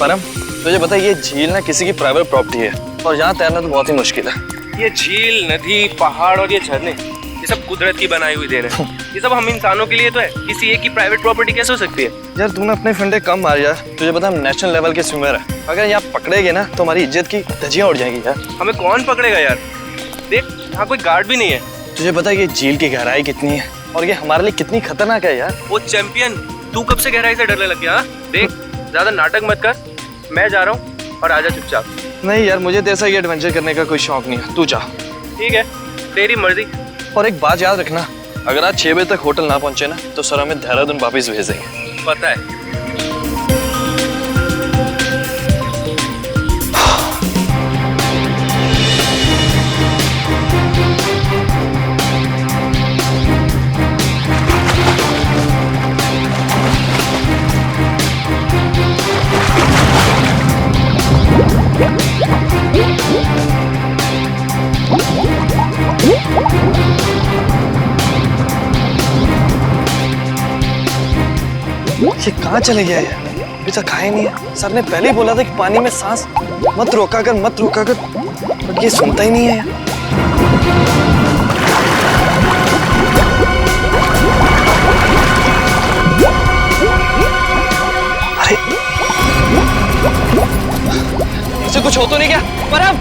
परम, तुझे पता है ये झील ना किसी की प्राइवेट प्रॉपर्टी है और यहाँ तैरना तो बहुत ही मुश्किल है। ये झील, नदी, पहाड़ और ये झरने, ये सब कुदरत की बनाई हुई देन है। ये सब हम इंसानों के लिए तो है, किसी एक की प्राइवेट प्रॉपर्टी कैसे हो सकती है? यार तूने अपने फंडे कम मार यार, तुझे पता हम नेशनल लेवल के स्विमर है, अगर यहाँ पकड़ेगे ना तो हमारी इज्जत की धज्जियां उड़ जाएंगी यार। हमें कौन पकड़ेगा यार? देख यहाँ कोई गार्ड भी नहीं है। तुझे पता है ये झील की गहराई कितनी है और ये हमारे लिए कितनी खतरनाक है यार। वो चैंपियन, तू कब से गहराई से डरने लग गया? देख ज्यादा नाटक मत कर, मैं जा रहा हूँ और आजा चुपचाप। नहीं यार, मुझे तेरा ये एडवेंचर करने का कोई शौक नहीं है, तू जा। ठीक है, तेरी मर्जी। और एक बात याद रखना, अगर आज 6 बजे तक होटल ना पहुंचे ना तो सर हमें देहरादून वापस भेज देंगे। पता है। ये कहाँ चले गया है? अभी तक खाया नहीं है। सर ने पहले ही बोला था कि पानी में सांस मत रोका कर, बट ये सुनता ही नहीं है यार। अरे इसे कुछ हो तो नहीं क्या? परम!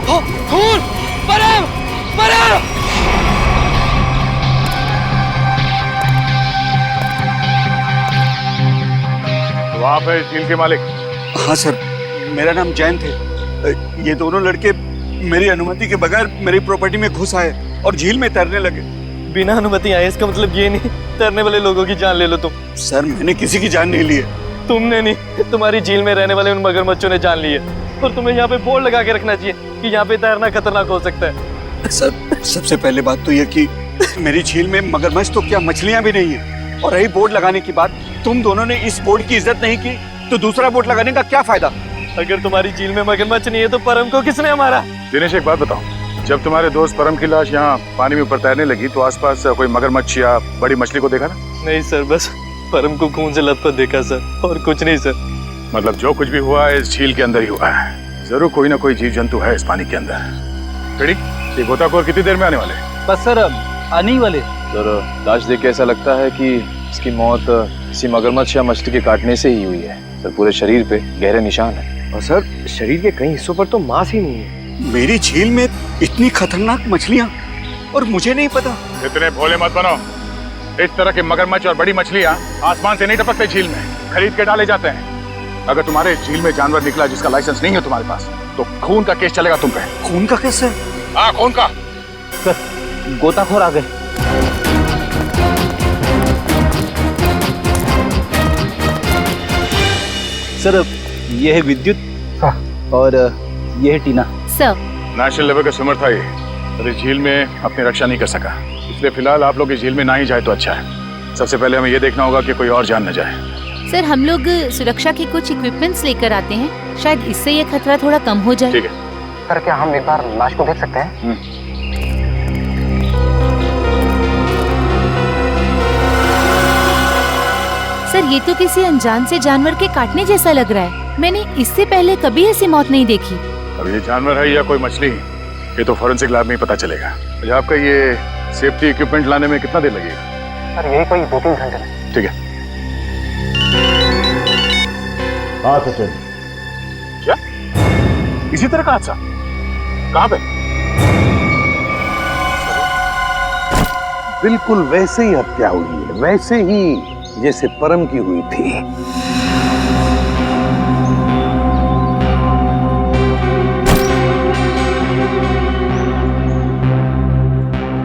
हो, खून! परम! परम! आप है झील के मालिक? हाँ सर, मेरा नाम जैन थे। ये दोनों लड़के मेरी अनुमति के बगैर मेरी प्रॉपर्टी में घुस आए और झील में तैरने लगे। बिना अनुमति आए इसका मतलब ये नहीं तैरने वाले लोगों की जान ले लो तुम। सर मैंने किसी की जान नहीं ली है। तुमने नहीं, तुम्हारी झील में रहने वाले उन मगरमच्छों ने जान ली है। और तुम्हें यहाँ पे बोर्ड लगा के रखना चाहिए कि यहाँ पे तैरना खतरनाक हो सकता है। सर सबसे पहले बात तो ये कि मेरी झील में मगरमच्छ तो क्या मछलियाँ भी नहीं है। और रही बोर्ड लगाने की बात, तुम दोनों ने इस बोर्ड की इज्जत नहीं की तो दूसरा बोर्ड लगाने का क्या फायदा? अगर तुम्हारी झील में मगरमच्छ नहीं है तो परम को किसने मारा? दिनेश एक बात बताओ, जब तुम्हारे दोस्त परम की लाश यहाँ पानी में ऊपर तैरने लगी तो आसपास कोई मगरमच्छ या बड़ी मछली को देखा ना? नहीं सर, बस परम को खून से लथपथ देखा सर, और कुछ नहीं सर। मतलब जो कुछ भी हुआ है इस झील के अंदर ही हुआ है। जरूर कोई ना कोई जीव जंतु है इस पानी के अंदर। बेड़ी, ये गोताखोर कितनी देर में आने वाले? बस सर आने ही वाले। सर लाश देख के ऐसा लगता है कि इसकी मौत किसी मगरमच्छ या मछली के काटने से ही हुई है। सर पूरे शरीर पे गहरे निशान है और सर शरीर के कई हिस्सों पर तो मांस ही नहीं है। मेरी झील में इतनी खतरनाक मछलियाँ और मुझे नहीं पता। इतने भोले मत बनो। इस तरह के मगरमच्छ और बड़ी मछलियाँ आसमान से नहीं टपकते झील में, खरीद के डाले जाते हैं। अगर तुम्हारे झील में जानवर निकला जिसका लाइसेंस नहीं है तुम्हारे पास तो खून का केस चलेगा तुम पे। खून का केस है? हाँ खून का। सर गोताखोर आ गए। सर ये है विद्युत और ये है टीना। सर नेशनल लेवल का स्विमर था ये, और इस झील में अपनी रक्षा नहीं कर सका, इसलिए फिलहाल आप लोग इस झील में ना ही जाए तो अच्छा है। सबसे पहले हमें ये देखना होगा कि कोई और जान न जाए। सर हम लोग सुरक्षा के कुछ इक्विपमेंट्स लेकर आते हैं, शायद इससे ये खतरा थोड़ा कम हो जाए। ठीक है सर क्या हम एक बार लाश को देख सकते हैं? सर ये तो किसी अनजान से जानवर के काटने जैसा लग रहा है। मैंने इससे पहले कभी ऐसी मौत नहीं देखी। अब ये जानवर है या कोई मछली, ये तो फॉरेंसिक लैब में ही पता चलेगा। अच्छा, आपका ये सेफ्टी इक्विपमेंट लाने में कितना देर लगेगा? सर यही कोई 2-3 घंटे। ठीक है। हाँ सचिन। क्या इसी तरह का हादसा? कहाँ पे? बिल्कुल वैसे ही हत्या हुई है, वैसे ही जैसे परम की हुई थी।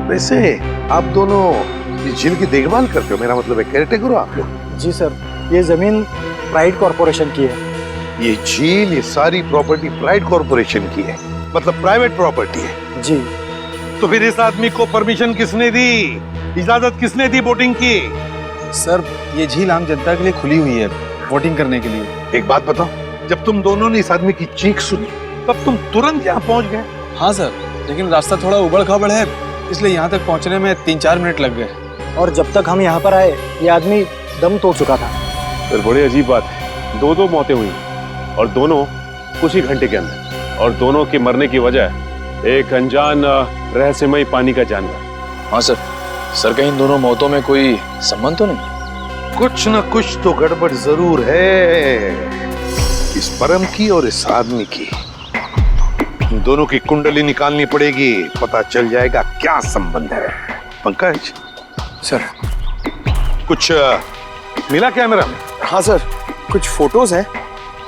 वैसे आप दोनों इस झील की देखभाल करते हो, मेरा मतलब है केयरटेकर हो आप लोग? जी सर, ये जमीन प्राइड कॉर्पोरेशन की है। ये झील, ये सारी प्रॉपर्टी प्राइड कॉर्पोरेशन की है, मतलब प्राइवेट प्रॉपर्टी है। जी। तो फिर इस आदमी को परमिशन किसने दी, इजाजत किसने दी बोटिंग की? सर ये झील आम जनता के लिए खुली हुई है बोटिंग करने के लिए। एक बात बताओ, जब तुम दोनों ने इस आदमी की चीख सुनी तब तुम तुरंत यहाँ पहुंच गए? हाँ सर, लेकिन रास्ता थोड़ा उबड़ खाबड़ है, इसलिए यहाँ तक पहुँचने में 3-4 मिनट लग गए। और जब तक हम यहाँ पर आए ये आदमी दम तोड़ चुका था। सर बड़ी अजीब बात है, दो मौतें हुई और दोनों कुछ ही घंटे के अंदर, और दोनों के मरने की वजह एक अनजान रहस्यमयी पानी का जानवर। हाँ सर। सर कहीं इन दोनों मौतों में कोई संबंध तो नहीं? कुछ न कुछ तो गड़बड़ जरूर है, इस परम की और इस आदमी की। इन दोनों की कुंडली निकालनी पड़ेगी, पता चल जाएगा क्या संबंध है। पंकज सर। कुछ मिला कैमरा में? हाँ सर, कुछ फोटोज हैं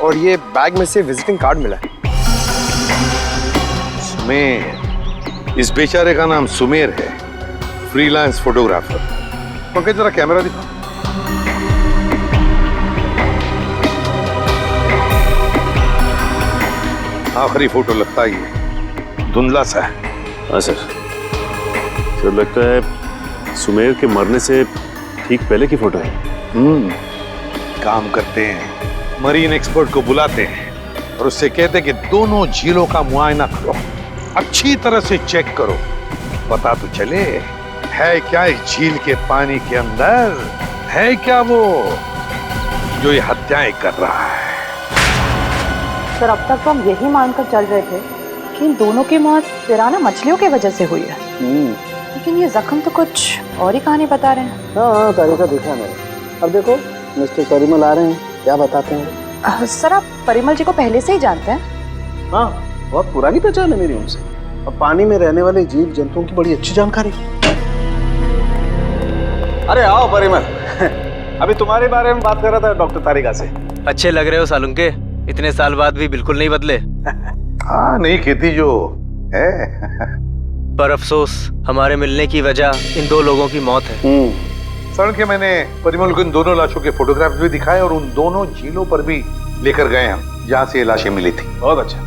और ये बैग में से विजिटिंग कार्ड मिला है। सुमेर, इस बेचारे का नाम सुमेर है, फ्रीलांस फोटोग्राफर। पंकज जरा कैमरा दिखा। आखिरी फोटो लगता ही है, धुंधला सा है। हाँ सर। सर लगता है सुमेर के मरने से ठीक पहले की फोटो है। काम करते हैं, मरीन एक्सपर्ट को बुलाते हैं और उससे कहते हैं कि दोनों झीलों का मुआयना करो, अच्छी तरह से चेक करो, पता तो चले है क्या इस झील के पानी के अंदर, है क्या वो जो ये हत्याएं कर रहा है। सर अब तक तो हम यही मानकर चल रहे थे कि इन दोनों की मौत पिराना मछलियों की वजह से हुई है, लेकिन ये जख्म तो कुछ और ही कहानी बता रहे हैं। हाँ, तारीखा देखा मैंने। अब देखो मिस्टर परिमल आ रहे हैं, क्या बताते हैं? सर आप परिमल जी को पहले से ही जानते हैं? हाँ, बहुत पुरानी पहचान है मेरी उनसे, और पानी में रहने वाले जीव जंतुओं की बड़ी अच्छी जानकारी। अरे आओ परिमल। अभी तुम्हारे बारे में बात कर रहा था डॉक्टर तारिका से। अच्छे लग रहे हो सालुंके, इतने साल बाद भी बिल्कुल नहीं बदले। हाँ, नहीं खेती जो है। पर अफसोस हमारे मिलने की वजह इन दो लोगों की मौत है। सड़क के मैंने परिमल को इन दोनों लाशों के फोटोग्राफ्स भी दिखाए और उन दोनों झीलों पर भी लेकर गए हम जहाँ से ये लाशें मिली थी। बहुत अच्छा।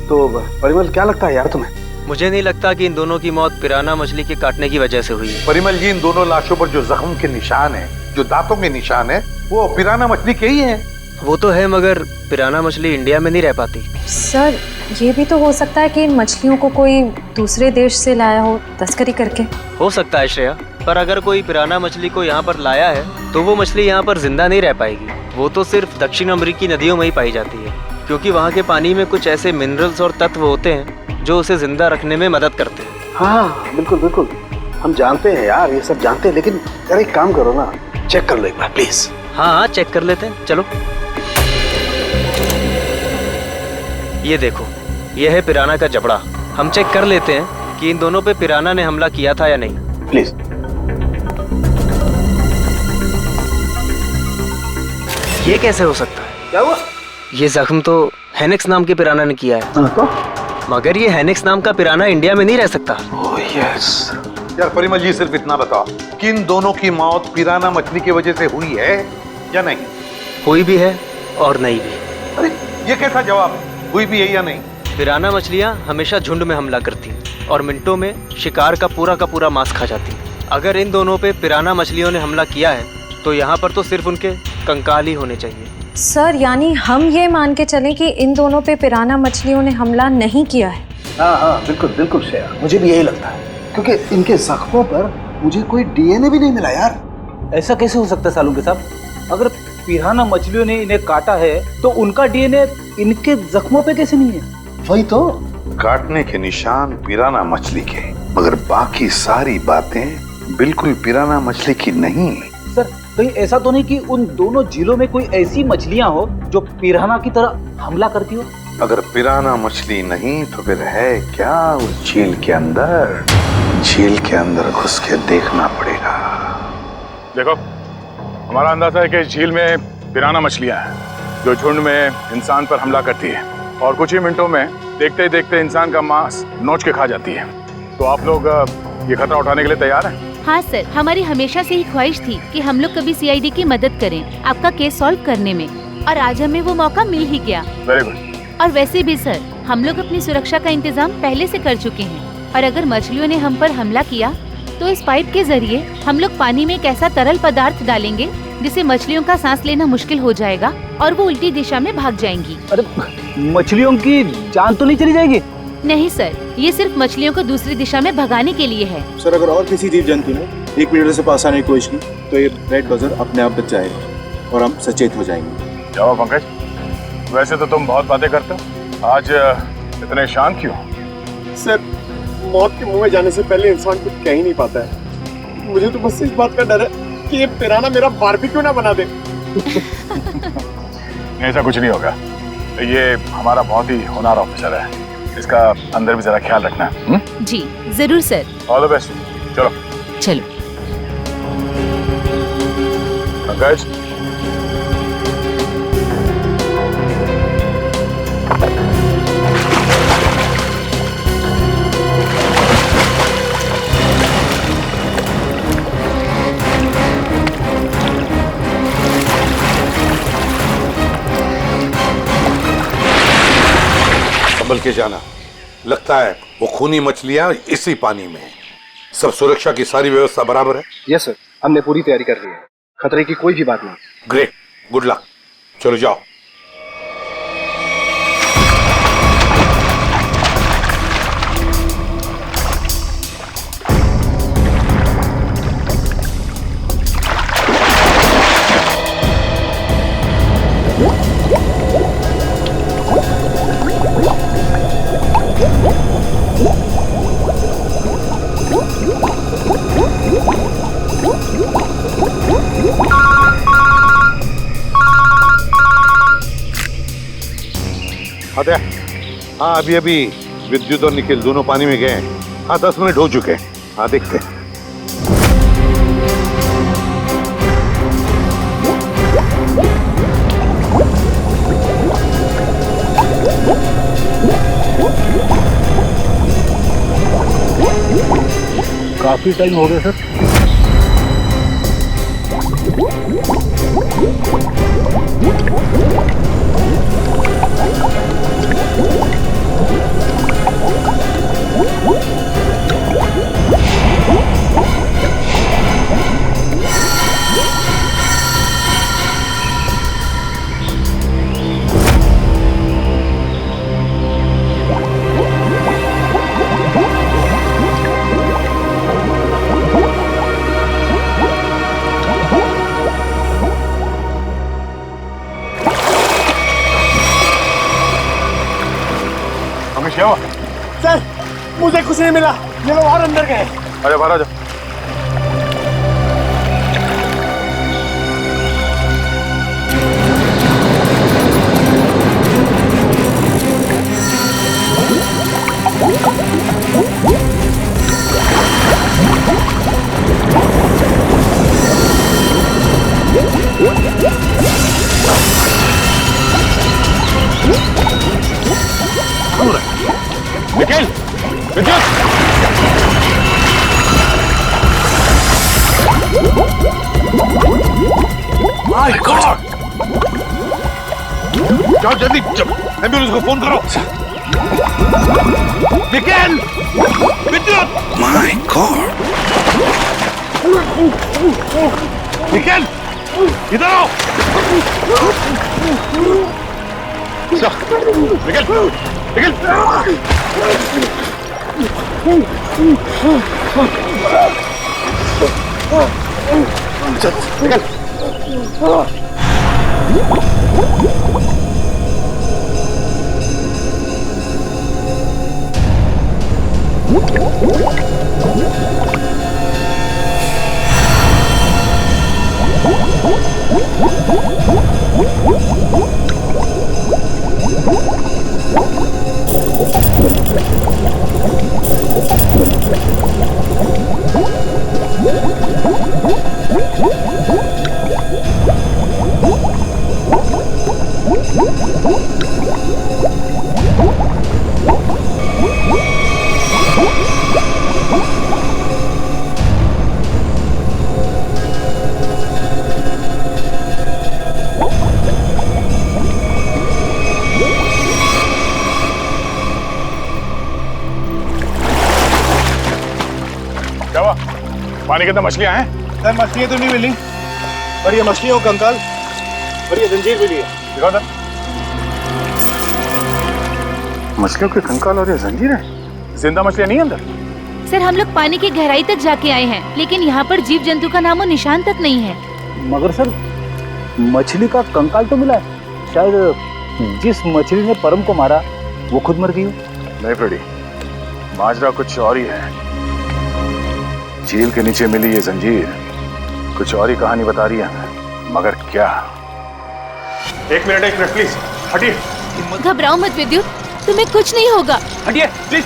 तो परिमल क्या लगता है यार तुम्हें? मुझे नहीं लगता कि इन दोनों की मौत पिराना मछली के काटने की वजह से हुई है। परिमल जी, इन दोनों लाशों पर जो जख्म के निशान है, जो दांतों के निशान है, वो पिराना मछली के ही है। वो तो है, मगर पिराना मछली इंडिया में नहीं रह पाती। सर ये भी तो हो सकता है कि इन मछलियों को कोई दूसरे देश से लाया हो तस्करी करके। हो सकता है श्रेया, पर अगर कोई पिराना मछली को यहाँ पर लाया है तो वो मछली यहाँ पर जिंदा नहीं रह पाएगी। वो तो सिर्फ दक्षिण अमेरिकी नदियों में ही पाई जाती है, क्योंकि वहाँ के पानी में कुछ ऐसे मिनरल्स और तत्व होते हैं जो उसे जिंदा रखने में मदद करते हैं। हाँ बिल्कुल बिल्कुल, हम जानते हैं यार, ये सब जानते हैं, लेकिन यार एक काम करो ना, चेक कर लो एक बार प्लीज। हाँ चेक कर लेते हैं, चलो। ये देखो, ये है पिराना का जबड़ा। हम चेक कर लेते हैं कि इन दोनों पे पिराना ने हमला किया था या नहीं। प्लीज। ये कैसे हो सकता है? क्या हुआ? ये जख्म तो हेनेक्स नाम के पिराना ने किया है। तो? मगर ये हेनेक्स नाम का पिराना इंडिया में नहीं रह सकता। Oh yes. यार परिमल जी, सिर्फ इतना बताओ कि इन दोनों की मौत पिराना मछली की वजह से हुई है या नहीं? हुई भी है और नहीं भी। अरे ये कैसा जवाब है? हुई भी है या नहीं? पिराना मछलियाँ हमेशा झुंड में हमला करती हैं और मिनटों में शिकार का पूरा मांस खा जाती हैं। अगर इन दोनों पे पिराना मछलियों ने हमला किया है तो यहाँ पर तो सिर्फ उनके कंकाल ही होने चाहिए। सर यानी हम ये मान के चलें कि इन दोनों पे पिराना मछलियों ने हमला नहीं किया है? हाँ हाँ बिल्कुल बिल्कुल श्रेया, मुझे भी यही लगता है, क्योंकि इनके जख्मों पर मुझे कोई डीएनए भी नहीं मिला यार। ऐसा कैसे हो सकता है सालू के साहब? अगर पिराना मछलियों ने इन्हें काटा है तो उनका डीएनए इनके जख्मों पे कैसे नहीं है? वही तो, काटने के निशान पिराना मछली के, मगर बाकी सारी बातें बिल्कुल पिराना मछली की नहीं। सर कहीं ऐसा तो नहीं कि उन दोनों झीलों में कोई ऐसी मछलियां हो जो पिराना की तरह हमला करती हो? अगर पिराना मछली नहीं तो फिर है क्या उस झील के अंदर? झील के अंदर घुस के देखना पड़ेगा। देखो, हमारा अंदाजा है कि इस झील में पिराना मछलियां हैं जो झुंड में इंसान पर हमला करती है और कुछ ही मिनटों में देखते ही देखते इंसान का मांस नोच के खा जाती है। तो आप लोग ये खतरा उठाने के लिए तैयार हैं? हाँ सर, हमारी हमेशा से ही ख्वाहिश थी कि हम लोग कभी सीआईडी की मदद करें आपका केस सॉल्व करने में, और आज हमें वो मौका मिल ही गया। Very good. और वैसे भी सर, हम लोग अपनी सुरक्षा का इंतजाम पहले से कर चुके हैं, और अगर मछलियों ने हम पर हमला किया तो इस पाइप के जरिए हम लोग पानी में एक ऐसा तरल पदार्थ डालेंगे जिससे मछलियों का सांस लेना मुश्किल हो जाएगा और वो उल्टी दिशा में भाग जाएंगी। अरे मछलियों की जान तो नहीं चली जाएगी? नहीं सर, ये सिर्फ मछलियों को दूसरी दिशा में भगाने के लिए है। सर अगर और किसी जीव जंतु ने 1 मीटर से पास आने की कोशिश की तो ये रेड बजर अपने आप बच जाएगा और हम सचेत हो जाएंगे। क्या हुआ पंकज? वैसे तो तुम बहुत बातें करते हो, आज इतने शांत क्यों? सर, मौत के मुंह में जाने से पहले इंसान कुछ कह ही नहीं पाता है। मुझे तो बस इस बात का डर है कि ये पिराना मेरा बारबेक्यू ना बना दे। ऐसा कुछ नहीं होगा। ये हमारा बहुत ही होनहार ऑफिसर है, इसका अंदर भी जरा ख्याल रखना। जी जरूर सर। All the best. चलो चलो। पंकज, संभल के जाना। लगता है वो खूनी मछलियां इसी पानी में हैं। सब सुरक्षा की सारी व्यवस्था बराबर है? यस सर, हमने पूरी तैयारी कर ली है, खतरे की कोई भी बात नहीं। Great, good luck. चलो जाओ। अरे हाँ, अभी अभी विद्युत और निखिल दोनों पानी में गए हैं। हाँ 10 मिनट हो चुके हैं। हाँ देखते हैं। काफी टाइम हो गया सर। क्या हुआ? सर, मुझे कुछ नहीं मिला, ये लोग और अंदर गए। अरे बाहर आ जाओ। निखिल, विद्युत! My God! जाओ जल्दी, एम्बुलेंस को फोन करो। निखिल! विद्युत! My God! निखिल! इधर आओ! निखिल! निखिल! चल, निकल। क्या हुआ? पानी के अंदर मछलियां हैं? सर, मछलियां तो नहीं मिली, पर ये मछलियों का कंकाल और ये जंजीर मिली है। दिखाओ सर। मछलियों के कंकाल और ये जंजीर है? जिंदा मछलियां नहीं अंदर? सर, हम लोग पानी की गहराई तक जाके आए हैं, लेकिन यहाँ पर जीव जंतु का नामो निशान तक नहीं है। मगर सर, मछली का कंकाल तो मिला है। शायद जिस मछली ने परम को मारा वो खुद मर गई हो। नहीं फ्रेडी, माजरा कुछ और ही है। झील के नीचे मिली ये जंजीर कुछ और ही कहानी बता रही है, मगर क्या? एक मिनट प्लीज हटिए। घबराओ मत विद्युत, तुम्हें कुछ नहीं होगा। हटिए प्लीज।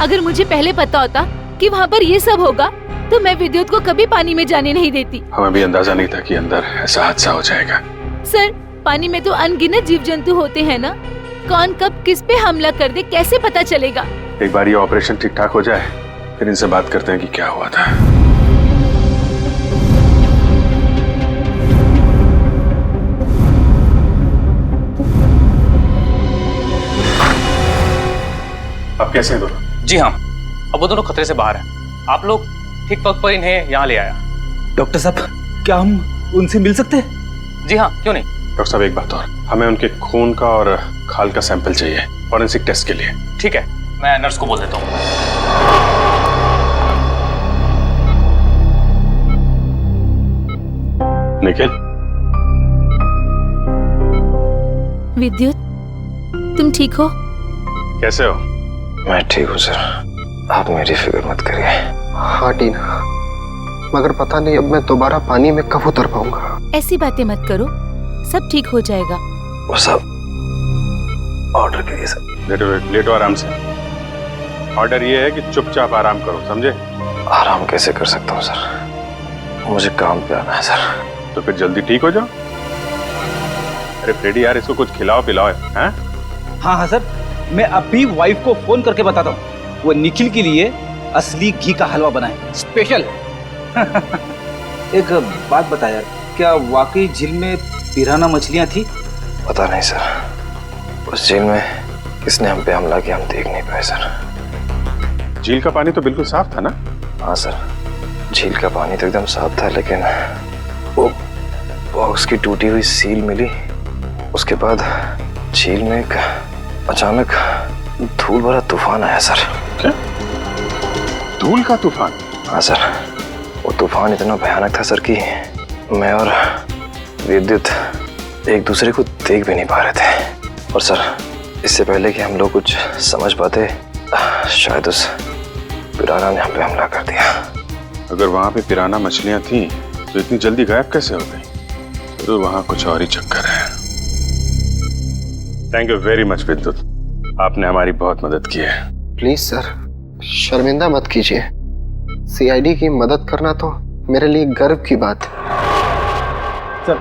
अगर मुझे पहले पता होता कि वहाँ पर ये सब होगा तो मैं विद्युत को कभी पानी में जाने नहीं देती। हमें भी अंदाजा नहीं था कि अंदर ऐसा हादसा हो जाएगा। सर, पानी में तो अनगिनत जीव जंतु होते हैं ना, कौन कब किस पे हमला कर दे कैसे पता चलेगा? एक बार ये ऑपरेशन ठीक ठाक हो जाए फिर इनसे बात करते हैं कि क्या हुआ था। अब कैसे हैं दोनों? जी हाँ, अब वो दोनों खतरे से बाहर हैं। आप लोग ठीक वक्त पर इन्हें यहाँ ले आया। डॉक्टर साहब, क्या हम उनसे मिल सकते हैं? जी हाँ, क्यों नहीं। डॉक्टर साहब एक बात और, हमें उनके खून का और खाल का सैंपल चाहिए फॉरेंसिक टेस्ट के लिए। ठीक है, मैं नर्स को बोल देता हूँ। निखिल, विद्युत, तुम ठीक हो? कैसे हो? मैं ठीक हूँ सर, आप मेरी फिक्र मत करिए। हाँ टीना, मगर पता नहीं अब मैं दोबारा पानी में कब उतर पाऊंगा। ऐसी बातें मत करो, सब ठीक हो जाएगा। वो सब ऑर्डर के लिए सर। लेटो आराम से। ऑर्डर ये है कि चुपचाप आराम करो, समझे? आराम कैसे कर सकता हूँ सर, मुझे काम पे आना है सर। तो फिर जल्दी ठीक हो जाओ। अरे फ्रेडी यार, इसको कुछ खिलाओ पिलाओ हैं? हाँ सर, मैं अभी वाइफ को फोन करके बताता हूँ, वो निखिल के लिए असली घी का हलवा बनाए स्पेशल। एक बात बता यार, क्या वाकई झील में पिराना मछलियाँ थी? पता नहीं सर, उस झील में किसने हम पे हमला किया हम देख नहीं पाए सर। झील का पानी तो बिल्कुल साफ था ना? हाँ सर, झील का पानी तो एकदम साफ था, लेकिन वो बॉक्स की टूटी हुई सील मिली। उसके बाद झील में एक अचानक धूल भरा तूफान आया सर। क्या? धूल का तूफान? हाँ सर, वो तूफान इतना भयानक था सर कि मैं और विद्युत एक दूसरे को देख भी नहीं पा रहे थे। और सर, इससे पहले कि हम लोग कुछ समझ पाते, शायद उस पिराना ने हम पे हमला कर दिया। अगर वहां पे पिराना मछलियां थी तो इतनी जल्दी गायब कैसे हो गई? तो वहां कुछ और ही चक्कर है। थैंक यू वेरी मच विद्युत, आपने हमारी बहुत मदद की है। प्लीज सर, शर्मिंदा मत कीजिए। सीआईडी की मदद करना तो मेरे लिए गर्व की बात है। सर,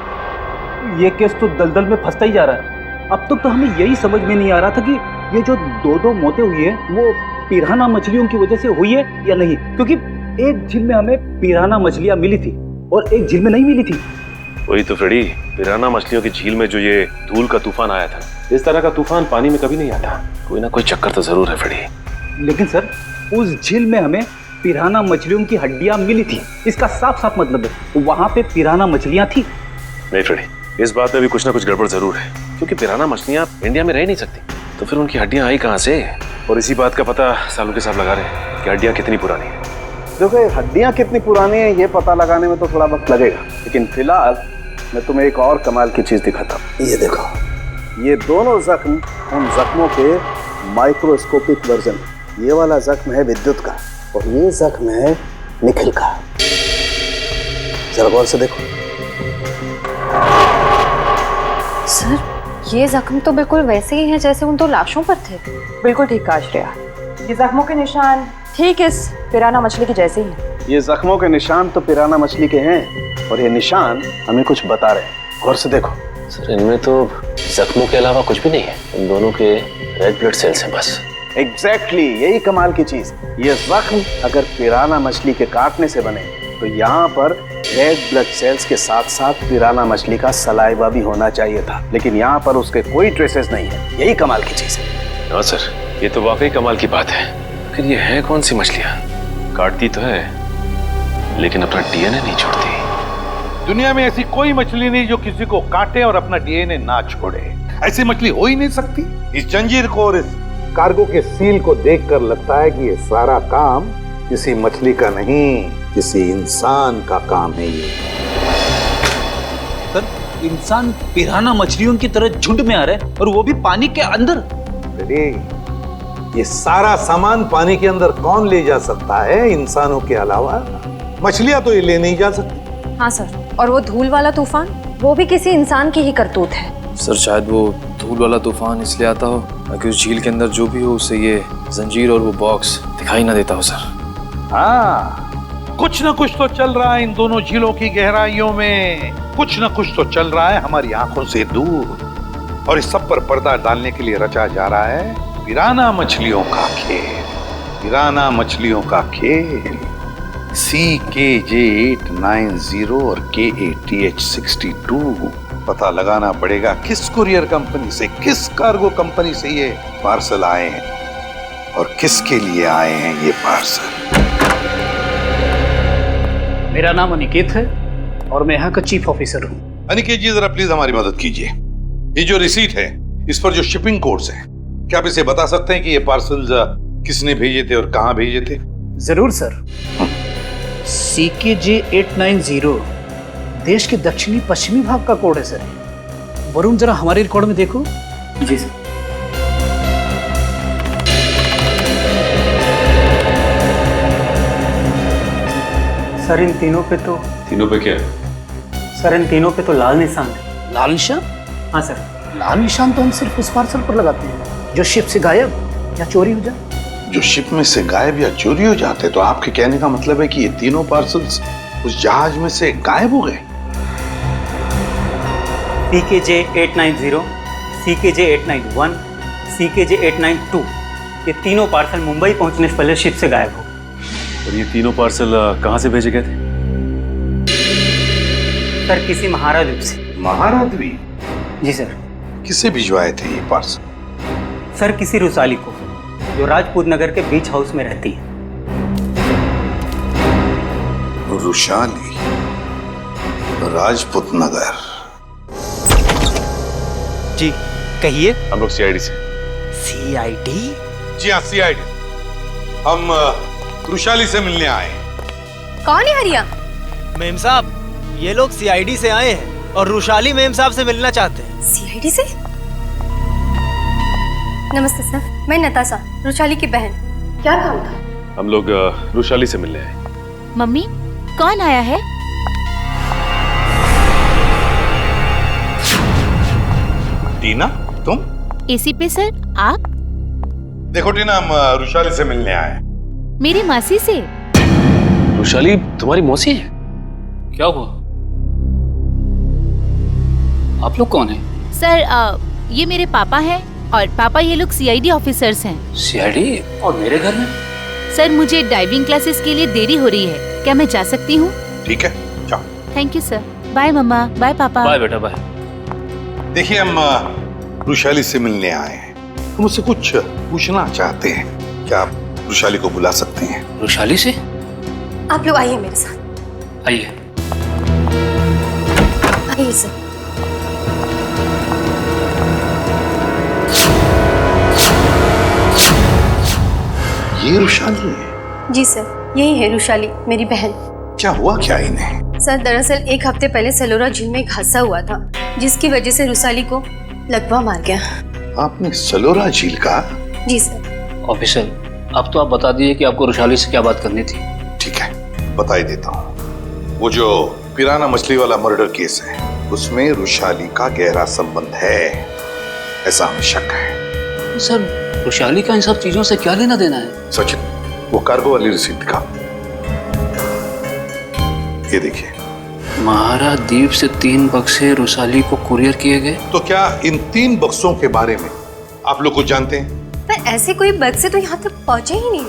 ये केस तो दलदल में फंसता ही जा रहा है। अब तक तो हमें यही समझ में नहीं आ रहा था कि ये जो दो मौतें हुई हैं वो पिराना मछलियों की वजह से हुई है या नहीं, क्योंकि एक झील में हमें पिराना मछलियां मिली थी और एक झील में नहीं मिली थी। वही तो फ्रेडी, पिराना मछलियों की झील में जो ये धूल का तूफान आया था, इस तरह का तूफान पानी में कभी नहीं आता। कोई ना कोई चक्कर तो जरूर है फ्रेडी। लेकिन सर, उस झील में हमें पिराना मछलियों की हड्डियां मिली थी, इसका साफ साफ मतलब है वहां पे पिराना मछलियां थी। नहीं फ्रेडी, इस बात में भी कुछ ना कुछ गड़बड़ जरूर है, क्योंकि पिराना मछलियां इंडिया में रह नहीं सकती, तो फिर उनकी हड्डियां आई कहाँ से? और इसी बात का पता सालू के साहब लगा रहे हैं कि हड्डियां कितनी पुरानी है। देखो, हड्डियां कितनी पुरानी है ये पता लगाने में तो थोड़ा वक्त लगेगा, लेकिन फिलहाल मैं तुम्हें एक और कमाल की चीज दिखाता हूँ। ये देखो, ये दोनों जख्म उन जख्मों के माइक्रोस्कोपिक वर्जन। ये वाला जख्म है विद्युत का और ये जख्म है निखिल का। जरा गौर से देखो। सर, ये जख्म तो बिल्कुल वैसे ही हैं जैसे उन दो लाशों पर थे। बिल्कुल ठीक कहा श्रेया, ये जख्मों के निशान ठीक इस पिराना मछली के जैसे ही हैं। ये जख्मों के निशान तो पिराना मछली के हैं और ये निशान हमें कुछ बता रहे हैं। गौर से देखो। सर, इनमें तो जख्मों के अलावा कुछ भी नहीं है, इन दोनों के रेड ब्लड सेल्स हैं बस। एग्जैक्टली, यही कमाल की चीज। ये जख्म अगर पिराना मछली के काटने से बने तो यहाँ पर रेड ब्लड सेल्स के साथ साथ पिराना मछली का सलाइवा भी होना चाहिए था, लेकिन यहाँ पर उसके कोई ट्रेसेस नहीं है। यही कमाल की चीज है। हाँ सर, ये तो वाकई कमाल की बात है। फिर ये है कौन सी मछलियाँ? काटती तो है लेकिन अपना डीएनए नहीं छोड़ती। दुनिया में ऐसी कोई मछली नहीं जो किसी को काटे और अपना डीएनए ना छोड़े। ऐसी मछली हो ही नहीं सकती। इस जंजीर को और इस कार्गो के सील को देखकर लगता है कि ये सारा काम किसी मछली का नहीं किसी इंसान का काम है ये। सर, इंसान पिराना मछलियों की तरह झुंड में आ रहे हैं और वो भी पानी के अंदर। अरे ये सारा सामान पानी के अंदर कौन ले जा सकता है इंसानों के अलावा? मछलियां तो ये ले नहीं जा सकती। हाँ सर, और वो धूल वाला तूफान, वो भी किसी इंसान की ही करतूत है। सर शायद वो धूल वाला तूफान इसलिए आता हो ताकि उस झील के अंदर जो भी हो उसे ये जंजीर और वो बॉक्स दिखाई ना देता हो सर। हाँ, कुछ न कुछ तो चल रहा है इन दोनों झीलों की गहराइयों में, कुछ न कुछ तो चल रहा है हमारी आंखों से दूर, और इस सब पर पर्दा डालने के लिए रचा जा रहा है पिराना मछलियों का खेल। पिराना मछलियों का खेल। CKJ890 और KATH62। पता लगाना पड़ेगा किस कुरियर कंपनी से, किस कार्गो कंपनी से ये पार्सल आए हैं और किसके लिए आए हैं ये पार्सल। मेरा नाम अनिकेत है और मैं यहाँ का चीफ ऑफिसर हूँ। अनिकेत जी, जरा प्लीज हमारी मदद कीजिए। ये जो रिसीट है, इस पर जो शिपिंग कोड्स हैं, क्या आप इसे बता सकते हैं कि ये पार्सल्स किसने भेजे थे और कहाँ भेजे थे? जरूर सर। CKJ890 देश के दक्षिणी पश्चिमी भाग का कोड है सर। वरुण, जरा हमारे रिकॉर्ड में देखो। जी सर। सर इन तीनों पे तो क्या? सर इन तीनों पे तो लाल निशान है। लाल निशान? हाँ सर। लाल निशान तो हम सिर्फ उस पार्सल पर लगाते हैं जो शिप से गायब या चोरी हो जाए। जो शिप में से गायब या चोरी हो जाते, तो आपके कहने का मतलब है कि ये तीनों पार्सल्स उस जहाज में से गायब हो गए? CKJ890, CKJ891, CKJ892 ये तीनों पार्सल मुंबई पहुंचने से पहले शिप से गायब हो। और ये तीनों पार्सल कहाँ से भेजे गए थे? सर किसी महारा द्वीप से। महारा द्वीप? जी सर। किसे भिजवाए थे ये पार्सल? सर किसी रुसाली को, जो राजपूत नगर के बीच हाउस में रहती है। रुशाली, राजपूत नगर। जी कहिए। हम लोग CID से। CID? जी हाँ, CID। हम रुशाली से मिलने आए। कौन है हरिया? मेम साहब, ये लोग CID से आए हैं और रुशाली मेम साहब से मिलना चाहते हैं। CID से? नमस्ते सर, मैं नताशा, रुशाली की बहन। क्या काम था? हम लोग रुशाली से मिलने आए। मम्मी, कौन आया है? टीना, तुम? एसी पे सर, आप? देखो टीना, हम रुशाली से मिलने आए। मेरी मासी से। रुशाली तुम्हारी मौसी है? क्या हुआ? आप लोग कौन हैं? सर ये मेरे पापा हैं और पापा ये लोग CID ऑफिसर्स हैं। CID? और मेरे घर में? सर मुझे डाइविंग क्लासेस के लिए देरी हो रही है, क्या मैं जा सकती हूँ? ठीक है, जाओ। Thank you sir. बाय मम्मा, बाय पापा। बाय बेटा, बाय। देखिए, हम रुशाली से मिलने आए हैं। हम उससे कुछ पूछना चाहते हैं। क्या आप रुशाली को बुला सकते हैं? रुशाली से? आप लोग आइए मेरे साथ। आइए। आइए सर। ये रुशाली है? जी सर, यही है रुशाली, मेरी बहन। क्या हुआ क्या इन्हें? सर दरअसल एक हफ्ते पहले सलोरा झील में एक हादसा हुआ था, जिसकी वजह से रुशाली को लकवा मार गया। आपने सलोरा झील का? जी सर। ऑफिसर, अब तो आप बता दिए कि आपको रुशाली से क्या बात करनी थी। ठीक है, बता ही देता हूँ। वो जो पिराना मछली वाला मर्डर केस है, उसमें रुशाली का गहरा संबंध है, ऐसा हमें शक है। सर रुशाली का इन सब चीजों से क्या लेना देना है? सचिन, वो कार्गो वाली रिसीट दिखा। ये देखिए। महारा द्वीप से 3 बक्से रुशाली को कुरियर किए गए। तो क्या इन 3 बक्सों के बारे में आप लोग कुछ जानते हैं? पर ऐसे कोई बक्से तो यहाँ तक पहुँचे ही नहीं।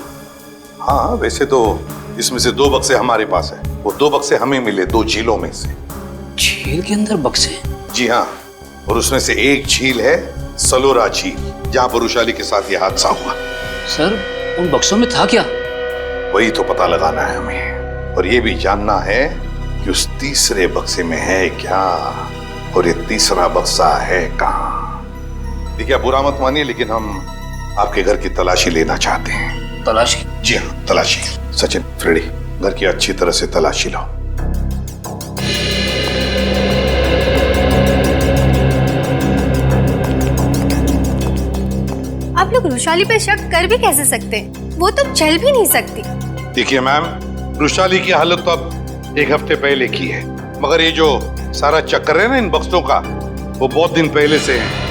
हाँ, वैसे तो इसमें से 2 बक्से हमारे पास है। वो 2 बक्से हमें मिले 2 झीलों में से। झील के अंदर बक्से? जी हाँ, और उसमें से एक झील है सलोरा झील, जहाँ पर रुशाली के साथ ये हादसा हुआ। सर उन बक्सों में था क्या? वही तो पता लगाना है हमें, और ये भी जानना है कि उस तीसरे बक्से में है क्या, और ये तीसरा बक्सा है कहाँ। देखिए, आप बुरा मत मानिए, लेकिन हम आपके घर की तलाशी लेना चाहते हैं। तलाशी? जी हाँ, तलाशी। सचिन, फ्रेडी, घर की अच्छी तरह से तलाशी लो। आप लोग रुशाली पे शक कर भी कैसे सकते हैं? वो तो चल भी नहीं सकती। देखिए मैम, रुशाली की हालत तो अब 1 हफ्ते पहले की है, मगर ये जो सारा चक्कर है ना इन बक्सों का, वो बहुत दिन पहले से है।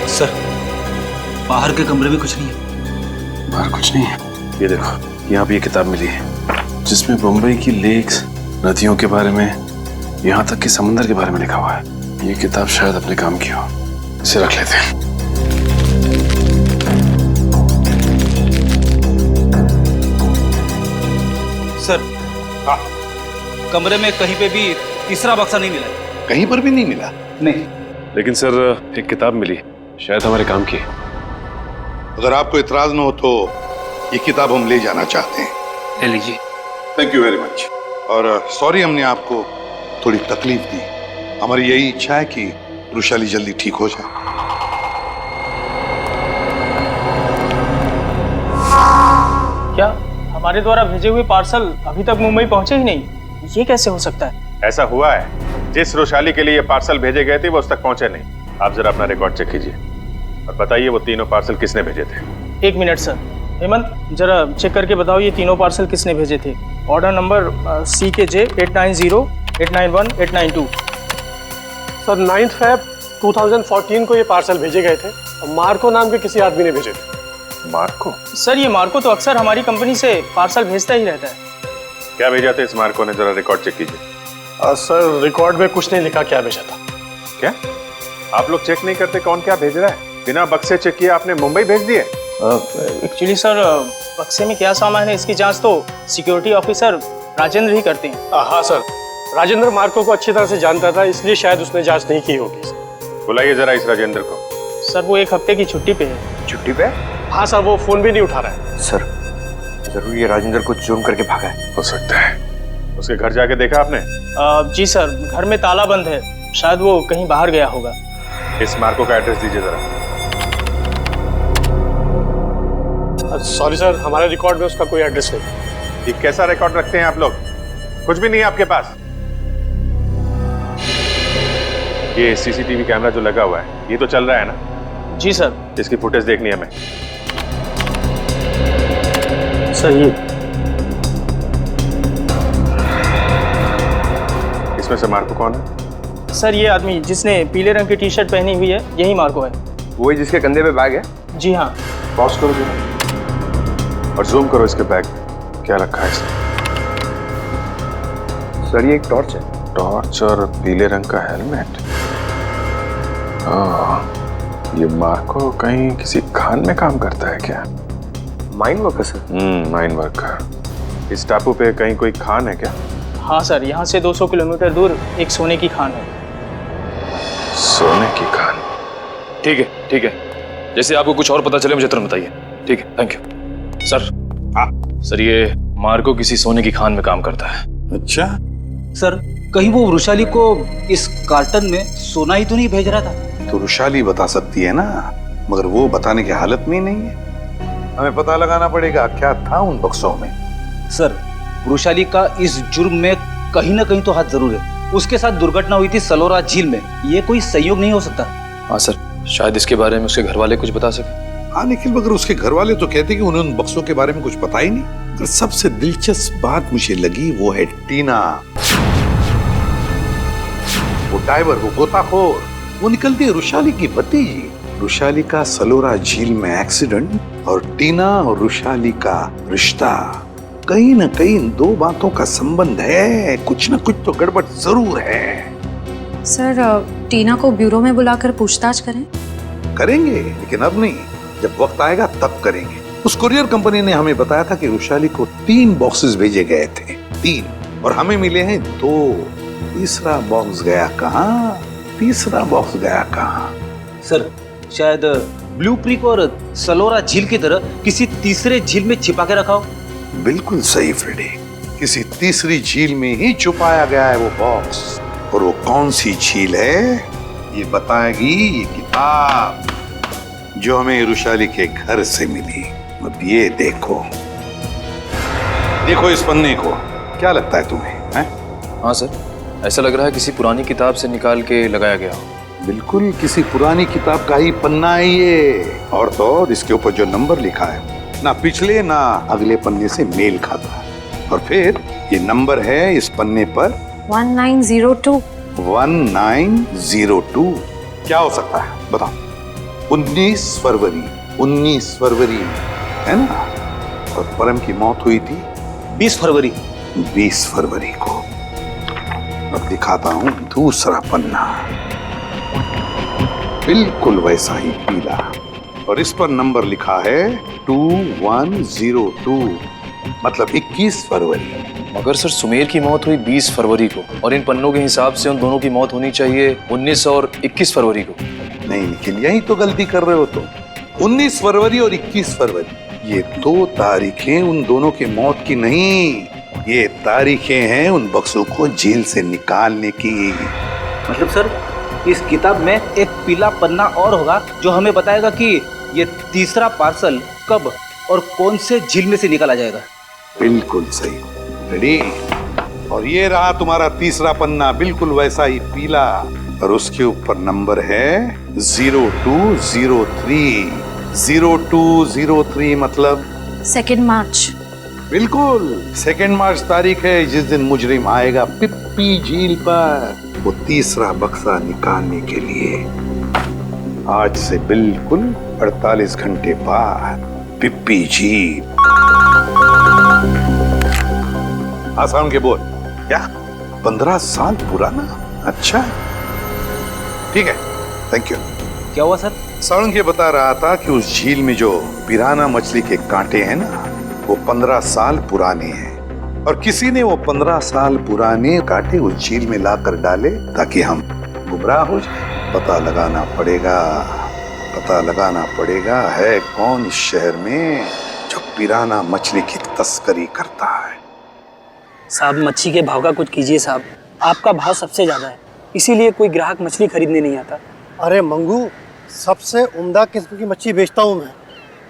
सर, बाहर के कमरे में कुछ नहीं है। बाहर कुछ नहीं है? ये देखो, यहाँ पे ये किताब मिली है जिसमें बम्बई की लेक्स, नदियों के बारे में, यहाँ तक कि समंदर के बारे में लिखा हुआ है। ये किताब शायद अपने काम की हो, इसे रख लेते हैं। सर, हाँ, कमरे में कहीं पे भी तीसरा बक्सा नहीं मिला। कहीं पर भी नहीं मिला? नहीं। लेकिन सर, एक किताब मिली, शायद हमारे काम की। अगर आपको इतराज न हो तो ये किताब हम ले जाना चाहते हैं। ले लीजिए। Thank you very much. और सॉरी हमने आपको थोड़ी तकलीफ दी। हमारी यही इच्छा है कि रुशाली जल्दी ठीक हो जाए। क्या हमारे द्वारा भेजे हुए पार्सल अभी तक मुंबई पहुंचे ही नहीं? ये कैसे हो सकता है? ऐसा हुआ है, जिस रुशाली के लिए ये पार्सल भेजे गए थे वो उस तक पहुंचे नहीं। आप जरा अपना रिकॉर्ड चेक कीजिए और बताइए वो तीनों पार्सल किसने भेजे थे। 1 मिनट सर। हेमंत, जरा चेक करके बताओ ये तीनों पार्सल किसने भेजे थे। Order number CKJ 890, 891, 892। Sir 9 Feb 2014 को ये पार्सल भेजे गए थे और मार्को नाम के किसी आदमी ने भेजे थे। मार्को? सर, ये मार्को तो अक्सर हमारी कंपनी से पार्सल भेजता ही रहता है। क्या भेजा था इस मार्को ने? जरा रिकॉर्ड चेक कीजिए। सर, रिकॉर्ड में कुछ नहीं लिखा क्या भेजा था। क्या आप लोग चेक नहीं करते कौन क्या भेज रहा है? बिना बक्से चेक किए आपने मुंबई भेज दिए? एक्चुअली सर, बक्से में क्या सामान है इसकी जांच तो सिक्योरिटी ऑफिसर राजेंद्र ही करते हैं। हाँ सर, राजेंद्र मार्को को अच्छी तरह से जानता था, इसलिए शायद उसने जांच नहीं की होगी। बुलाइए जरा इस राजेंद्र को। सर, वो 1 हफ्ते की छुट्टी पे है। छुट्टी पे? हाँ सर, वो फोन भी नहीं उठा रहा है। सर, जरूर ये राजेंद्र को चूम करके भागा है। हो सकता है। उसके घर जाके देखा आपने? जी सर, घर में ताला बंद है, शायद वो कहीं बाहर गया होगा। इस मार्को का एड्रेस दीजिए जरा। सॉरी सर, हमारे रिकॉर्ड में उसका कोई एड्रेस नहीं। ये कैसा रिकॉर्ड रखते हैं आप लोग? कुछ भी नहीं है आपके पास? ये CCTV कैमरा जो लगा हुआ है, ये तो चल रहा है ना? जी सर। इसकी फुटेज देखनी है हमें। सर, ये इसमें से मार्को कौन है? सर, ये आदमी जिसने पीले रंग की टी-शर्ट पहनी हुई है, यही मार्को है। वही जिसके कंधे पे बैग है? जी हाँ। पॉज करो जरा और जूम करो इसके बैग में क्या रखा है इसने। सर, ये एक टॉर्च है। टॉर्च और पीले रंग का हेलमेट। ये मार्को कहीं किसी खान में काम करता है क्या? Mine worker sir? Mine worker. इस टापू पे कहीं कोई खान है क्या? हाँ सर, यहाँ से 200 किलोमीटर दूर एक सोने की खान है। सोने की खान? ठीक है, ठीक है। जैसे आपको कुछ और पता चले मुझे तुरंत बताइए। ठीक है, थैंक यू। सर, हाँ सर, ये मार्को किसी सोने की खान में काम करता है। अच्छा सर, कहीं वो रुशाली को इस कार्टन में सोना ही तो नहीं भेज रहा था? तो रुशाली बता सकती है ना, मगर वो बताने की हालत में ही नहीं है। हमें पता लगाना पड़ेगा क्या था उन बक्सों में। सर, रुशाली का इस जुर्म में कहीं ना कहीं तो हाथ जरूर है। उसके साथ दुर्घटना हुई थी सलोरा झील में, ये कोई संयोग नहीं हो सकता। हाँ सर, शायद इसके बारे में उसके घर वाले कुछ बता सके। हाँ निखिल, मगर उसके घर वाले तो कहते कि उन्हें उन बक्सों के बारे में कुछ पता ही नहीं। मगर सबसे दिलचस्प बात मुझे लगी वो है टीना, वो डाइवर, वो गोताखोर। वो निकलती है रुशाली की भतीजी। रुशाली का सलोरा झील में एक्सीडेंट और टीना और रुशाली का रिश्ता, कहीं ना कहीं इन दो बातों का संबंध है। कुछ ना कुछ तो गड़बड़ जरूर है। सर, टीना को ब्यूरो में बुलाकर पूछताछ करें? करेंगे, लेकिन अब नहीं, जब वक्त आएगा तब करेंगे। उस कुरियर कंपनी ने हमें बताया था कि रुशाली को 3 बॉक्सेस भेजे गए थे, 3, और हमें मिले हैं 2। तीसरा बॉक्स गया कहाँ? तीसरा बॉक्स गया कहाँ? सर शायद ब्लू क्रीक और सलोरा झील की तरह किसी तीसरे झील में छिपा के रखा हो। बिल्कुल सही फ्रेडी, किसी तीसरी झील में ही छुपाया गया है वो बॉक्स। और वो कौन सी झील है ये बताएगी ये किताब जो हमें रुशाली के घर से मिली। अब ये देखो, देखो इस पन्ने को, क्या लगता है तुम्हें? हाँ सर, ऐसा लग रहा है किसी पुरानी किताब से निकाल के लगाया गया हो। बिल्कुल किसी पुरानी किताब का ही पन्ना है ये। और तो और इसके ऊपर जो नंबर लिखा है ना पिछले ना अगले पन्ने से मेल खाता है। और फिर ये नंबर है इस पन्ने पर 1902। 1902 क्या हो सकता है बताओ? 19 फरवरी है ना? और परम की मौत हुई थी 20 फरवरी। 20 फरवरी को। अब दिखाता हूं दूसरा पन्ना, बिल्कुल वैसा ही पीला, और इस पर नंबर लिखा है 2102, मतलब 21 फरवरी। मगर सर सुमेर की मौत हुई 20 फरवरी को और इन पन्नों के हिसाब से उन दोनों की मौत होनी चाहिए 19 और 21 फरवरी को। नहीं निखिल, यही तो गलती कर रहे हो तो। 19 फरवरी और 21 फरवरी ये दो तारीखें उन दोनों की मौत की नहीं, ये तारीखें हैं उन बक्सों को जेल से निकालने की। मतलब सर इस किताब में एक पीला पन्ना और होगा जो हमें बताएगा कि ये तीसरा पार्सल कब और कौन से झील में से निकाला जाएगा। बिल्कुल सही, रेडी। और ये रहा तुम्हारा तीसरा पन्ना, बिल्कुल वैसा ही पीला, और उसके ऊपर नंबर है 0203। 0203 मतलब 2 मार्च। बिल्कुल 2 मार्च तारीख है जिस दिन मुजरिम आएगा पिप्पी झील पर वो तीसरा बक्सा निकालने के लिए। आज से बिल्कुल 48 घंटे बाद पिप्पी झील। आसान के बोल क्या 15 साल पुराना? अच्छा ठीक है, थैंक यू। क्या हुआ सर? साउंड ये बता रहा था कि उस झील में जो पिराना मछली के कांटे हैं ना वो 15 साल पुराने हैं, और किसी ने वो 15 साल पुराने कांटे उस झील में लाकर डाले ताकि हम गुमराह हो जाए। पता लगाना पड़ेगा है कौन इस शहर में जो पिराना मछली की तस्करी करता है। साहब मच्छी के भाव का कुछ कीजिए साहब, आपका भाव सबसे ज्यादा है, इसीलिए कोई ग्राहक मछली खरीदने नहीं आता। अरे मंगू, सबसे उम्दा किस्म की मच्छी बेचता हूँ मैं,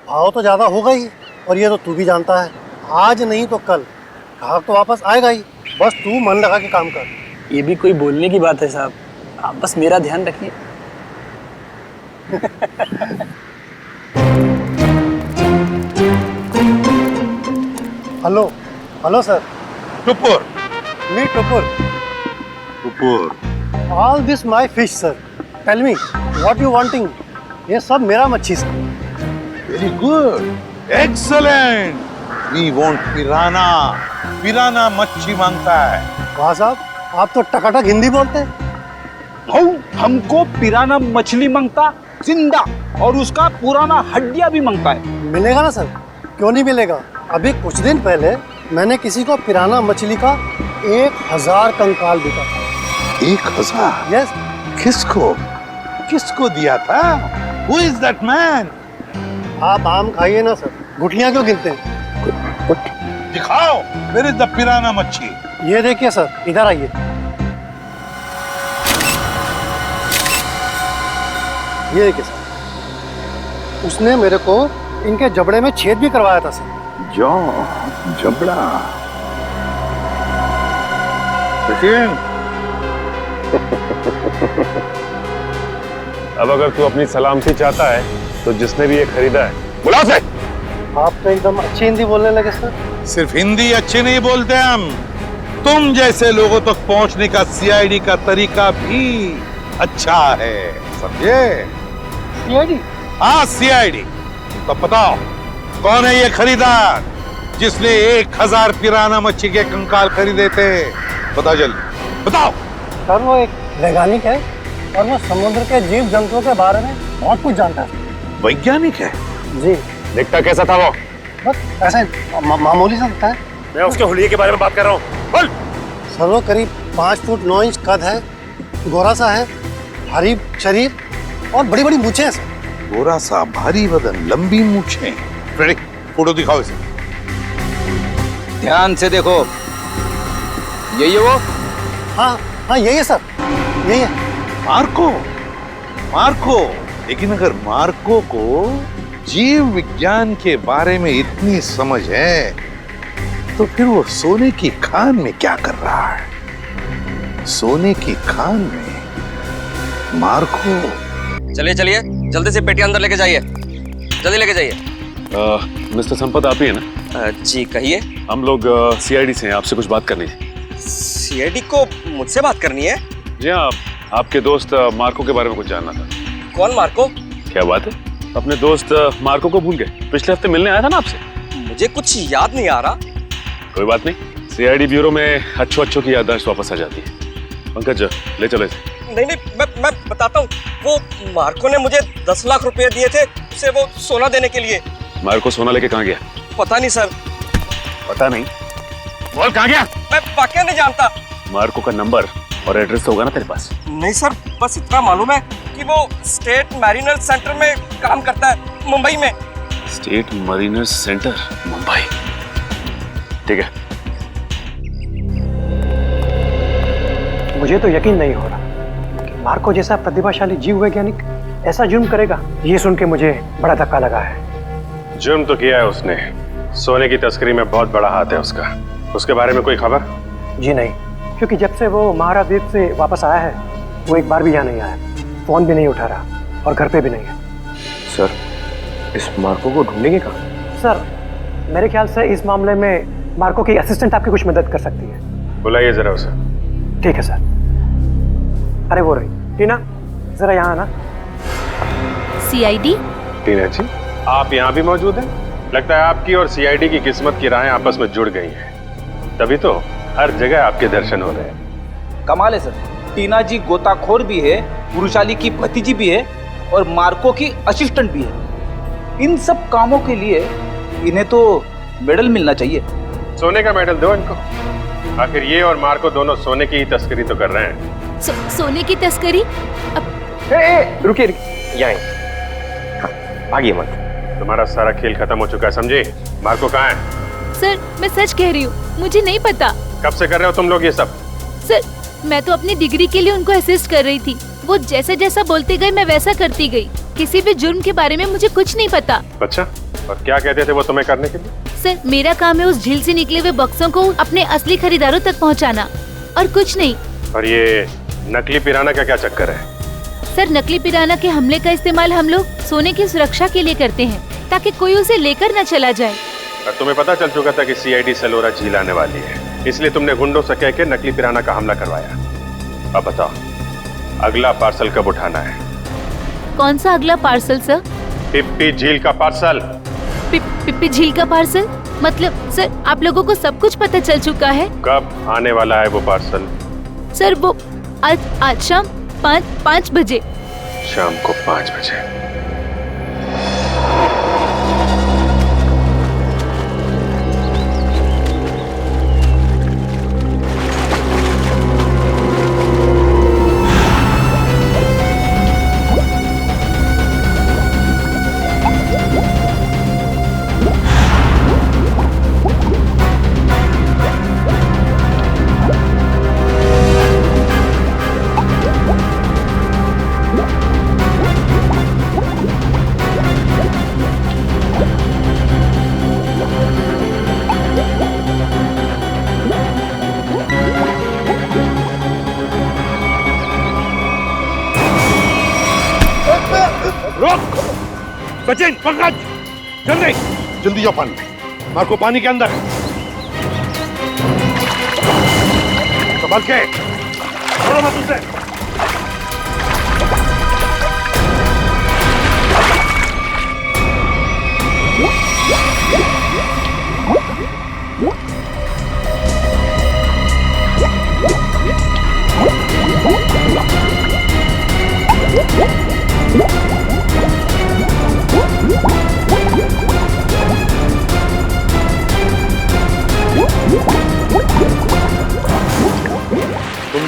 भाव तो ज़्यादा होगा ही, और ये तो तू भी जानता है आज नहीं तो कल ग्राहक तो वापस आएगा ही, बस तू मन लगा के काम कर। ये भी कोई बोलने की बात है साहब, आप बस मेरा ध्यान रखिए। Hello sir. Tupur. Me Tupur. All this my fish sir, tell me what you wanting. ये सब मेरा मच्छी सर। Very good, excellent. We want piranha. Piranha मच्छी मांगता है। वाह साहब, आप तो टकाटक हिंदी बोलते हैं। हमको पिराना मछली मांगता जिंदा, और उसका पुराना हड्डियां भी मांगता है। मिलेगा ना सर, क्यों नहीं मिलेगा। अभी कुछ दिन पहले मैंने किसी को पिराना मछली का 1000 कंकाल दिया था। 1000? यस। किसको दिया था? Who is that man? आप आम खाइए ना सर, गुठलियां क्यों गिनते हैं? दिखाओ, where is the पिराना मच्छी? ये देखिए सर, इधर आइए। ये देखिए सर, उसने मेरे को इनके जबड़े में छेद भी करवाया था सर। जबड़ा। सचिन। अब अगर तू अपनी सलामती चाहता है तो जिसने भी ये खरीदा है बुला से। आप तो एकदम अच्छी हिंदी बोलने लगे सर। सिर्फ हिंदी अच्छी नहीं बोलते हम, तुम जैसे लोगों तक पहुंचने का सीआईडी का तरीका भी अच्छा है, समझे? सीआईडी? हाँ सीआईडी। तो बताओ कौन है ये खरीदार जिसने 1000 पिराना मच्छी के कंकाल खरीदे थे? बताओ जल्दी बताओ। सर वो एक वैज्ञानिक है और वो समुद्र के जीव जंतुओं के बारे में बहुत कुछ जानता है। वैज्ञानिक है? जी। दिखता कैसा था वो? बस ऐसा मामूली सा दिखता है। मैं उसके हुलिये के बारे में बात कर रहा हूँ। बोल। सर वो करीब 5 फुट 9 इंच कद है, गोरा सा है, भारी शरीर और बड़ी बड़ी मूछें हैं सर। गोरा सा, भारी बदन, लंबी मूछें। फ्रेडी, फोटो दिखाओ इसे। ध्यान से देखो, यही है वो? हाँ हाँ यही है सर, यही है। Marco, Marco. लेकिन अगर मार्को को जीव विज्ञान के बारे में इतनी समझ है तो फिर वो सोने की खान में क्या कर रहा है? सोने की खान में मार्को। चलिए चलिए, जल्दी से पेटी अंदर लेके जाइए, जल्दी लेके जाइए। मिस्टर संपत आप ही है ना? जी कहिए। हम लोग सीआईडी से हैं, आपसे कुछ बात करनी थी। सीआईडी को मुझसे बात करनी है? जी हाँ, आपके दोस्त मार्को के बारे में कुछ जानना था। कौन मार्को? क्या बात है, अपने दोस्त मार्को को भूल गए? पिछले हफ्ते मिलने आया था ना आपसे। मुझे कुछ याद नहीं आ रहा। कोई बात नहीं, सीआईडी ब्यूरो में अच्छों की याददाश्त वापस आ जाती है। पंकज ले चलो इसे। नहीं नहीं, मैं बताता हूँ। वो मार्को ने मुझे 10 लाख रुपए दिए थे उसे वो सोना देने के लिए। मार्को सोना लेके कहाँ गया? पता नहीं सर। पता नहीं? बोल कहाँ गया? मैं वाकई नहीं जानता। मार्को का नंबर और एड्रेस तो होगा ना तेरे पास? नहीं सर, बस इतना मालूम है कि वो स्टेट मैरिनर सेंटर में काम करता है, मुंबई में। State mariner centre, Mumbai. ठीक है। मुझे तो यकीन नहीं हो रहा कि मार्को जैसा प्रतिभाशाली जीव वैज्ञानिक ऐसा जुर्म करेगा। ये सुन के मुझे बड़ा धक्का लगा है। जुर्म तो किया है उसने, सोने की तस्करी में बहुत बड़ा हाथ है उसका। उसके बारे में कोई खबर? जी नहीं, क्योंकि जब से वो महाद्वीप से वापस आया है वो एक बार भी यहाँ नहीं आया, फोन भी नहीं उठा रहा और घर पे भी नहीं है। सर, इस मार्को को ढूंढेंगे कहाँ? सर, मेरे ख्याल से इस मामले में मार्को की असिस्टेंट आपकी कुछ मदद कर सकती है। बुलाइए जरा उसे। ठीक है सर। अरे वो रही टीना, जरा यहाँ आना। सीआईडी? टीना जी, आप यहाँ भी मौजूद हैं? लगता है आपकी और सीआईडी की किस्मत की राहें आपस में जुड़ गई हैं। तभी तो हर जगह आपके दर्शन हो रहे हैं। कमाल है सर, टीना जी गोताखोर भी है, पुरुषाली की भतीजी भी है और मार्को की असिस्टेंट भी है। इन सब कामों के लिए इन्हें तो मेडल मिलना चाहिए। सोने का मेडल दो इनको। आखिर ये और मार्को दोनों सोने की तस्करी तो कर रहे हैं। सोने की तस्करी? रुकिए यहाँ भागिए मत। तुम्हारा सारा खेल खत्म हो चुका है, समझे? मार्को कहाँ है? सर, मैं सच कह रही हूँ, मुझे नहीं पता। कब से कर रहे हो तुम लोग ये सब? सर, मैं तो अपनी डिग्री के लिए उनको असिस्ट कर रही थी। वो जैसा जैसा बोलते गए मैं वैसा करती गई। किसी भी जुर्म के बारे में मुझे कुछ नहीं पता। अच्छा, और क्या कहते थे वो तुम्हें करने के लिए? सर, मेरा काम है उस झील से निकले हुए बक्सों को अपने असली खरीदारों तक पहुंचाना, और कुछ नहीं। और ये नकली पिराना का क्या चक्कर है? सर, नकली पिराना के हमले का इस्तेमाल हम लोग सोने की सुरक्षा के लिए करते हैं, ताकि कोई उसे लेकर न चला जाए। और तुम्हें पता चल चुका था कि सीआईडी सेलोरा झील आने वाली है, इसलिए तुमने गुंडों से कह के नकली पिराना का हमला करवाया। अब बताओ, अगला पार्सल कब उठाना है? कौन सा अगला पार्सल सर? पिप्पी झील का पार्सल। पिप्पी झील का पार्सल? मतलब सर, आप लोगों को सब कुछ पता चल चुका है? कब आने वाला है वो पार्सल? सर, वो आज शाम 5 बजे। शाम को 5 बजे। सचिन, पंकज, जल्दी जल्दी जाओ पानी में। मार्को पानी के अंदर है। संभल के, छोड़ो मत उसे।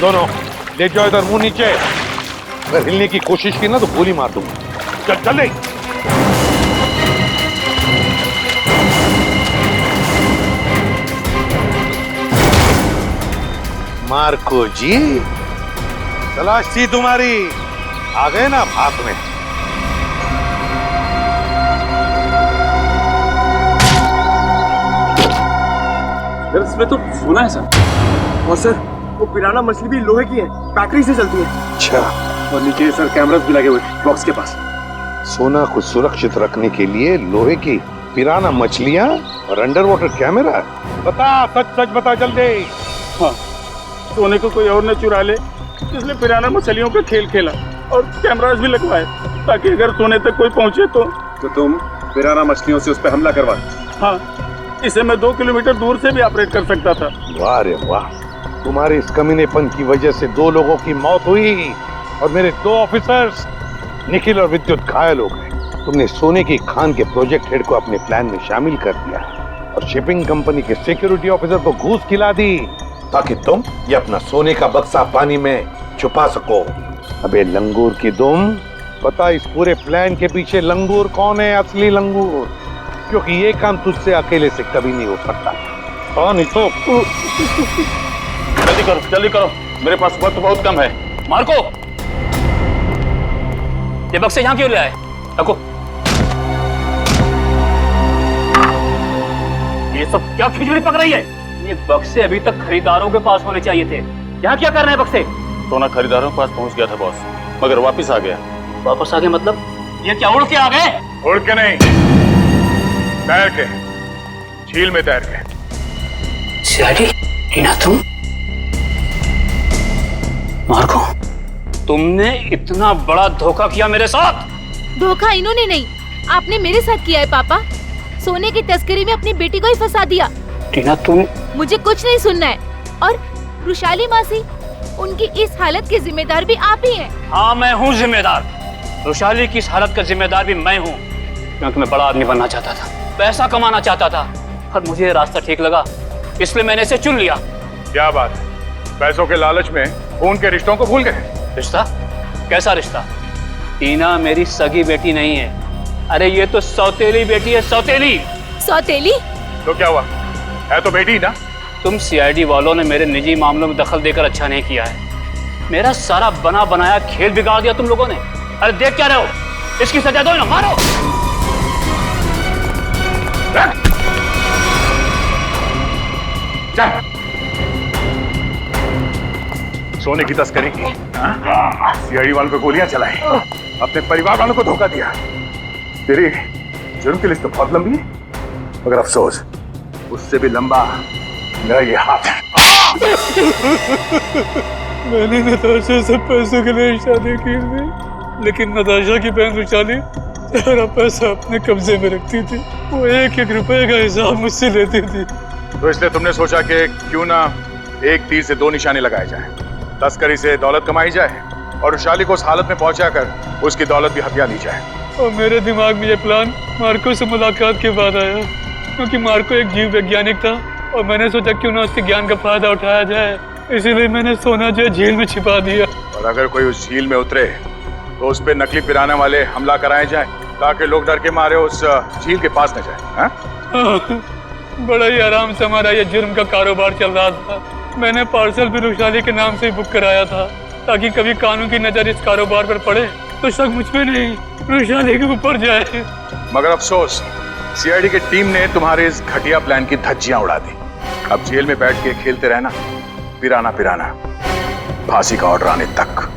तुम दोनों ले जाओ इधर मुंह नीचे। अगर हिलने की कोशिश की ना तो गोली मार दूंगा। चल चल ले। मार्को जी, तलाश थी तुम्हारी, आ गए ना भाग में। इसमें तो सोना है सर। और सर वो पिराना मछली भी लोहे की है, बैटरी से चलती है। अच्छा। और नीचे सर कैमरास भी लगे हुए बॉक्स के पास। सोना को सुरक्षित रखने के लिए लोहे की पिराना मछलियां और अंडर वाटर कैमरा। बता, सच सच बता जल्दी। हाँ, सोने को कोई और न चुरा ले, इसलिए पिराना मछलियों पे खेल खेला और कैमरास भी लगवाए ताकि अगर सोने तक कोई पहुंचे तो तुम पिराना मछलियों से उस पर हमला करवा। हाँ, इसे मैं 2 किलोमीटर दूर से भी ऑपरेट कर सकता था। वाह रे वाह, तुम्हारे इस कमीनेपन की वजह से 2 लोगों की मौत हुई और मेरे 2 ऑफिसर्स निखिल और विद्युत घायल हो गए। तुमने सोने की खान के प्रोजेक्ट हेड को अपने प्लान में शामिल कर दिया और शिपिंग कंपनी के सिक्योरिटी ऑफिसर को घूस खिला दी ताकि तुम ये अपना सोने का बक्सा पानी में छुपा सको। अबे लंगूर की दुम, पता इस पूरे प्लान के पीछे लंगूर कौन है? असली लंगूर, क्योंकि ये काम तुझसे अकेले से कभी नहीं हो सकता। कौन ही तो। जल्दी करो, मेरे पास वक्त बहुत कम है। मार्को, ये बक्से यहाँ क्यों ले आए? रखो। ये सब क्या खिचड़ी पक रही है? ये बक्से अभी तक खरीदारों के पास होने चाहिए थे। यहाँ क्या कर रहे हैं बक्से? सोना खरीदारों के पास पहुंच गया था बॉस, मगर वापस आ गया। वापस आ गए मतलब? ये क्या उड़ के आ गए? उड़ के नहीं, तैर के, झील में तैर के। सीआईडी, टीना तुम? मार्को, तुमने इतना बड़ा धोखा किया मेरे साथ। धोखा इन्होंने नहीं, आपने मेरे साथ किया है पापा। सोने की तस्करी में अपनी बेटी को ही फंसा दिया। टीना तुम? मुझे कुछ नहीं सुनना है। और रुशाली मासी, उनकी इस हालत के जिम्मेदार भी आप ही हैं। हाँ, मैं हूँ जिम्मेदार। रुशाली की इस हालत का जिम्मेदार भी मैं हूँ, क्योंकि मैं बड़ा आदमी बनना चाहता था, पैसा कमाना चाहता था, और मुझे ये रास्ता ठीक लगा, इसलिए मैंने इसे चुन लिया। क्या बात है, पैसों के लालच में खून के रिश्तों को भूल गए? रिश्ता? कैसा रिश्ता? टीना मेरी सगी बेटी नहीं है। अरे ये तो सौतेली बेटी है, सौतेली। सौतेली? तो क्या हुआ, है तो बेटी ना। तुम सीआईडी वालों ने मेरे निजी मामलों में दखल देकर अच्छा नहीं किया है। मेरा सारा बना बनाया खेल बिगाड़ दिया तुम लोगों ने। अरे देख क्या रहे हो, इसकी सजा दो ना, मारो। चल। सोने की तस्करी की, सीआईडी वालों को गोलियां चलाई, अपने परिवार वालों को धोखा दिया। तेरी जुर्म की लिस्ट तो बहुत लंबी है, मगर अफसोस उससे भी लंबा मेरा ये हाथ है। मैंने नताशा से पैसों के लिए शादी की थी, लेकिन नताशा की बहन रुशाली सारा पैसा अपने कब्जे में रखती थी। वो 1-1 रुपए का हिसाब मुझसे लेती थी। तो इसलिए तुमने सोचा कि क्यों ना एक तीर से 2 निशाने लगाए जाएं। तस्करी से दौलत कमाई जाए और रुशाली को उस हालत में पहुंचाकर उसकी दौलत भी हथिया ली जाए। और मेरे दिमाग में ये प्लान मार्को से मुलाकात के बाद आया, क्योंकि मार्को एक जीव वैज्ञानिक था और मैंने सोचा क्यों ना उसके ज्ञान का फायदा उठाया जाए, इसीलिए मैंने सोना जो झील में छिपा दिया। और अगर कोई उस झील में उतरे तो उस पे नकली पिराना वाले हमला कराए जाए, ताकि लोग डर के मारे उस झील के पास न जाए। बड़ा ही आराम से हमारा ये जुर्म का कारोबार चल रहा था। मैंने पार्सल भी रुशाली के नाम से बुक कराया था, ताकि कभी कानून की नजर इस कारोबार पर पड़े तो शक मुझ पे नहीं, रुशाली के ऊपर जाए। मगर अफसोस, सीआईडी की टीम ने तुम्हारे इस घटिया प्लान की धज्जियां उड़ा दी। अब जेल में बैठ के खेलते रहना, पिराना पिराना, फांसी का ऑर्डर आने तक।